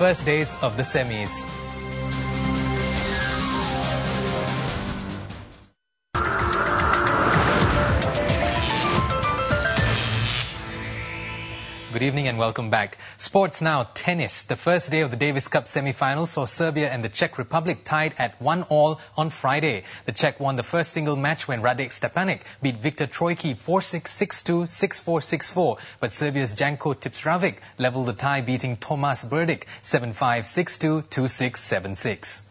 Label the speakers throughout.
Speaker 1: first days of the semis. Good evening and welcome back. Sports now, tennis. The first day of the Davis Cup semi-finals saw Serbia and the Czech Republic tied at 1-1 on Friday. The Czech won the first single match when Radek Stepanek beat Viktor Trojki 4-6, 6-2, 6-4, 6-4. But Serbia's Janko Tipsarevic leveled the tie, beating Tomas Berdych 7-5, 6-2, 2-6, 7-6.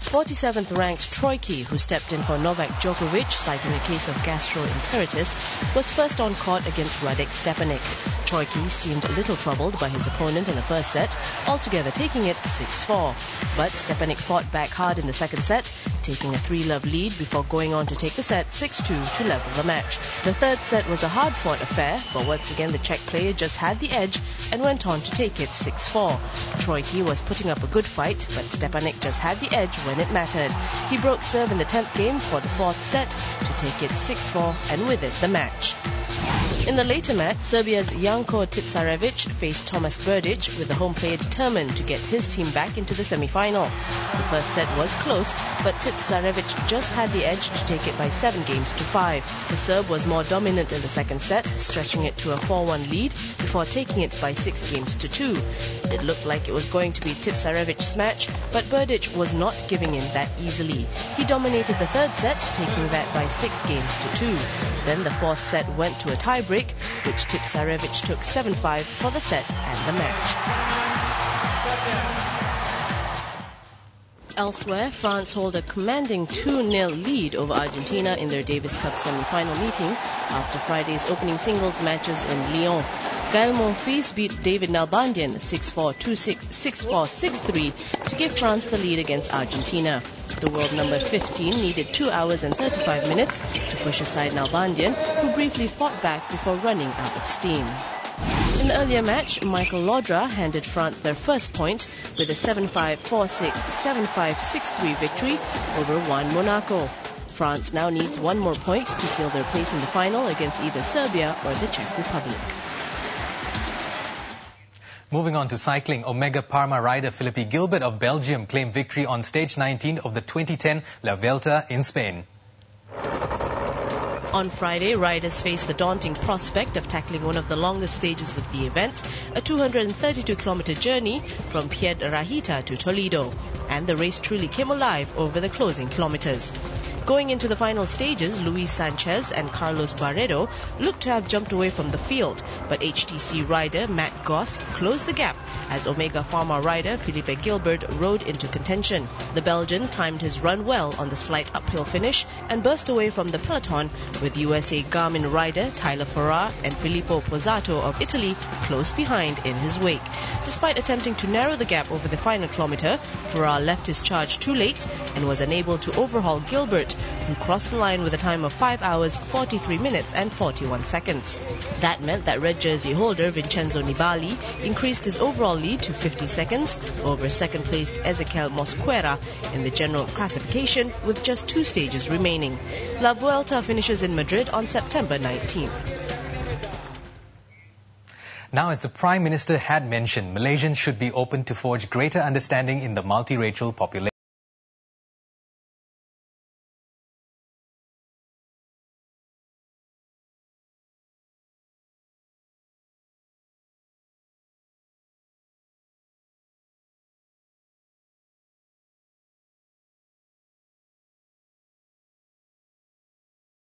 Speaker 2: 47th ranked Trojki, who stepped in for Novak Djokovic, citing a case of gastroenteritis, was first on court against Radek Stepanek. Trojki seemed little troubled by his opponent in the first set, altogether taking it 6-4. But Stepanek fought back hard in the second set, taking a 3-love lead before going on to take the set 6-2 to level the match. The third set was a hard-fought affair, but once again the Czech player just had the edge and went on to take it 6-4. Trojki was putting up a good fight, but Stepanek just had the edge when it mattered. He broke serve in the 10th game for the fourth set to take it 6-4 and with it the match. In the later match, Serbia's Janko Tipsarevic faced Tomas Berdych, with the home player determined to get his team back into the semi-final. The first set was close, but Tipsarevic just had the edge to take it by 7-5. The Serb was more dominant in the second set, stretching it to a 4-1 lead before taking it by 6-2. It looked like it was going to be Tipsarevic's match, but Berdych was not giving in that easily. He dominated the third set, taking that by 6-2. Then the fourth set went to a tie-break, which Tipsarevic took 7-5 for the set and the match. Elsewhere, France hold a commanding 2-0 lead over Argentina in their Davis Cup semi-final meeting after Friday's opening singles matches in Lyon. Gaël Monfils beat David Nalbandian 6-4, 2-6, 6-4, 6-3 to give France the lead against Argentina. The world number 15 needed 2 hours and 35 minutes to push aside Nalbandian, who briefly fought back before running out of steam. In the earlier match, Michael Laudra handed France their first point with a 7-5, 4-6, 7-5, 6-3 victory over Juan Monaco. France now needs one more point to seal their place in the final against either Serbia or the Czech Republic.
Speaker 1: Moving on to cycling, Omega Parma rider Philippe Gilbert of Belgium claimed victory on stage 19 of the 2010 La Vuelta in Spain.
Speaker 2: On Friday, riders faced the daunting prospect of tackling one of the longest stages of the event, a 232-kilometer journey from Piedrahita to Toledo, and the race truly came alive over the closing kilometers. Going into the final stages, Luis Sanchez and Carlos Barredo looked to have jumped away from the field, but HTC rider Matt Goss closed the gap as Omega Pharma rider Philippe Gilbert rode into contention. The Belgian timed his run well on the slight uphill finish and burst away from the peloton, with USA Garmin rider Tyler Farrar and Filippo Pozzato of Italy close behind in his wake. Despite attempting to narrow the gap over the final kilometer, Farrar left his charge too late and was unable to overhaul Gilbert, who crossed the line with a time of 5 hours, 43 minutes and 41 seconds. That meant that red jersey holder Vincenzo Nibali increased his overall lead to 50 seconds over second-placed Ezequiel Mosquera in the general classification, with just 2 stages remaining. La Vuelta finishes in Madrid on September 19th.
Speaker 1: Now, as the Prime Minister had mentioned, Malaysians should be open to forge greater understanding in the multiracial population.